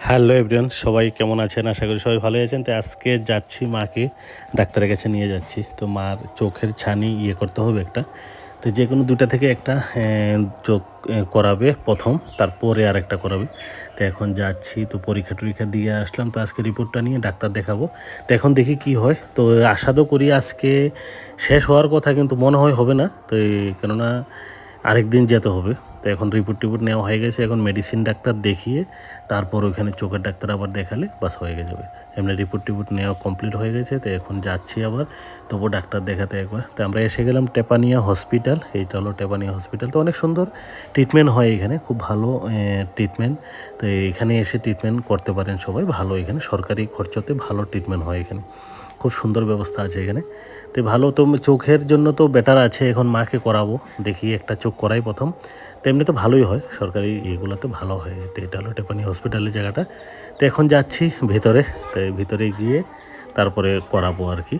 Hello everyone, সবাই কেমন আছেন? আশা করি সবাই ভালো আছেন। তো আজকে যাচ্ছি, মাকে ডাক্তারের কাছে নিয়ে যাচ্ছি। তো মার চোখের ছানি করতে হবে একটা। তো যে কোনো দুটা থেকে একটা চোখ করাবে প্রথম, তারপরে আর একটা করাবে। তো এখন যাচ্ছি, তো পরীক্ষা টরীক্ষা দিয়ে আসলাম। তো আজকে রিপোর্টটা নিয়ে ডাক্তার দেখাবো। তো এখন দেখি কি হয়। তো আশা তো করি আজকে শেষ হওয়ার কথা, কিন্তু মনে হয় হবে না। তো কেননা আরেক দিন যেতে হবে। তো এখন রিপোর্ট নেওয়া হয়ে গেছে। এখন মেডিসিন ডাক্তার দেখিয়ে তারপর ওইখানে চোখের ডাক্তার আবার দেখালে বাস হয়ে যাবে। এমনি রিপোর্ট নেওয়া কমপ্লিট হয়ে গেছে। তো এখন যাচ্ছি আবার, তবু ডাক্তার দেখাতে একবার। তো আমরা এসে গেলাম টেপানিয়া হসপিটাল। এইটা হলো টেপানিয়া হসপিটাল। তো অনেক সুন্দর ট্রিটমেন্ট হয় এখানে, খুব ভালো ট্রিটমেন্ট। তো এখানে এসে ট্রিটমেন্ট করতে পারেন সবাই, ভালো এখানে সরকারি খরচতে ভালো ট্রিটমেন্ট হয় এখানে, খুব সুন্দর ব্যবস্থা আছে এখানে। তো ভালো, তো চোখের জন্য তো বেটার আছে। এখন মাকে করাবো, দেখি একটা চোখ করাই প্রথম। তো এমনি তো ভালোই হয়, সরকারি এগুলোতে ভালো হয়। তো এটা হলো টেপানি হসপিটালের জায়গাটা। তো এখন যাচ্ছি ভেতরে। তো ভিতরে গিয়ে তারপরে করাবো আর কি।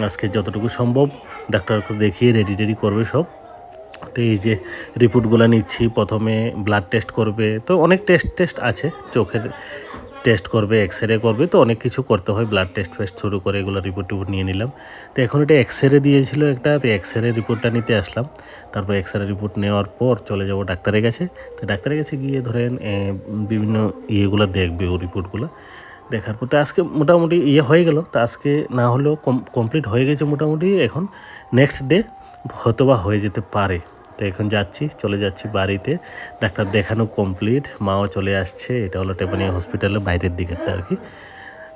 আজকে যতটুকু সম্ভব ডাক্তারকে দেখিয়ে রেডি করবে সব। তো এই যে রিপোর্টগুলো নিচ্ছি, প্রথমে ব্লাড টেস্ট করবে। তো অনেক টেস্ট আছে, চোখের টেস্ট করবে, এক্সরে করবে। তো অনেক কিছু করতে হয়, ব্লাড টেস্ট শুরু করে এগুলো রিপোর্ট নিয়ে নিলাম। তো এখন এটা এক্সরে দিয়েছিল একটা, তো এক্সরে রিপোর্টটা নিতে আসলাম। তারপর এক্সরে রিপোর্ট নেওয়ার পর চলে যাব ডাক্তারের কাছে। তো ডাক্তারের কাছে গিয়ে ধরেন বিভিন্ন ইয়েগুলো দেখবে, ও রিপোর্টগুলো দেখার পর তো আজকে মোটামুটি হয়ে গেল। তো আজকে না হলেও কমপ্লিট হয়ে গেছে মোটামুটি। এখন নেক্সট ডে হয়তো বা হয়ে যেতে পারে। তো এখন চলে যাচ্ছি বাড়িতে। ডাক্তার দেখানো কমপ্লিট, মাও চলে আসছে। এটা হলো টেপানিয়া হসপিটালের বাইরের দিকেরটা আর কি।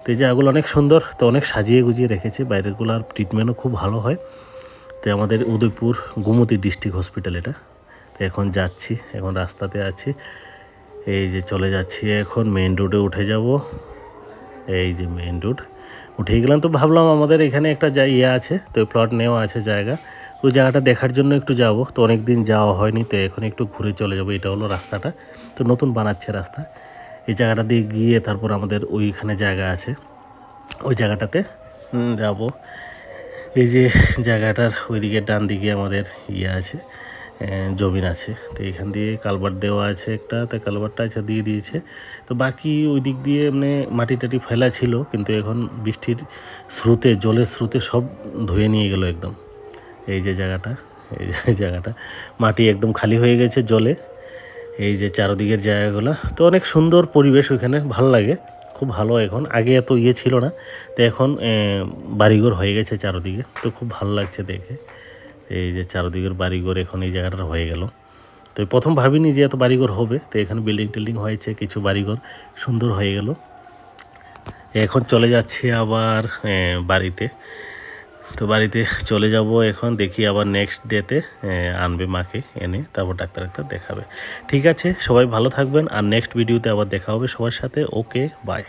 তো এই জায়গাগুলো অনেক সুন্দর, তো অনেক সাজিয়ে গুজিয়ে রেখেছে বাইরেরগুলোর, ট্রিটমেন্টও খুব ভালো হয়। তো আমাদের উদয়পুর গোমতী ডিস্ট্রিক্ট হসপিটাল এটা। তো এখন যাচ্ছি, এখন রাস্তাতে আছি। এই যে চলে যাচ্ছি, এখন মেইন রোডে উঠে যাব। এই যে মেইন রোড উঠে গেলাম। তো ভাবলাম আমাদের এখানে একটা আছে, তো প্লট নেওয়া আছে জায়গা, ওই জায়গাটা দেখার জন্য একটু যাব। তো অনেক দিন যাওয়া হয়নি, তো এখন একটু ঘুরে চলে যাব। এটা হলো রাস্তাটা, তো নতুন বানাচ্ছে রাস্তা। এই জায়গাটা দিয়ে গিয়ে তারপর আমাদের ওইখানে জায়গা আছে, ওই জায়গাটাতে যাব। এই যে জায়গাটার ওইদিকে ডান দিকে আমাদের আছে, জমিন আছে। তো এখান দিয়ে কালভার্ট দেওয়া আছে একটা, তো কালভার্টটা দিয়ে দিয়েছে। তো বাকি ওই দিক দিয়ে মানে মাটি টাটি ফেলা ছিল, কিন্তু এখন বৃষ্টির স্রোতে, জলের স্রোতে সব ধুয়ে নিয়ে গেল একদম। এই যে জায়গাটা, এই যে জায়গাটা মাটি একদম খালি হয়ে গেছে জলে। এই যে চারদিকের জায়গাগুলো, তো অনেক সুন্দর পরিবেশ ওইখানে, ভালো লাগে, খুব ভালো। এখন আগে এত ছিল না, তো এখন বাড়িঘর হয়ে গেছে চারদিকে, তো খুব ভালো লাগছে দেখে। এই যে চারদিকের বাড়িঘর এখন এই জায়গাটা হয়ে গেল। তো প্রথম ভাবিনি যে এত বাড়িঘর হবে। তো এখানে বিল্ডিং হয়েছে, কিছু বাড়িঘর সুন্দর হয়ে গেল। এখন চলে যাচ্ছি আবার বাড়িতে। তো বাড়িতে চলে যাব এখন, দেখি আবার নেক্সট ডেতে আনবে মাকে, এনে তারপর ডাক্তার দেখাবে। ঠিক আছে, সবাই ভালো থাকবেন, আর নেক্সট ভিডিওতে আবার দেখা হবে সবার সাথে। ওকে, বাই।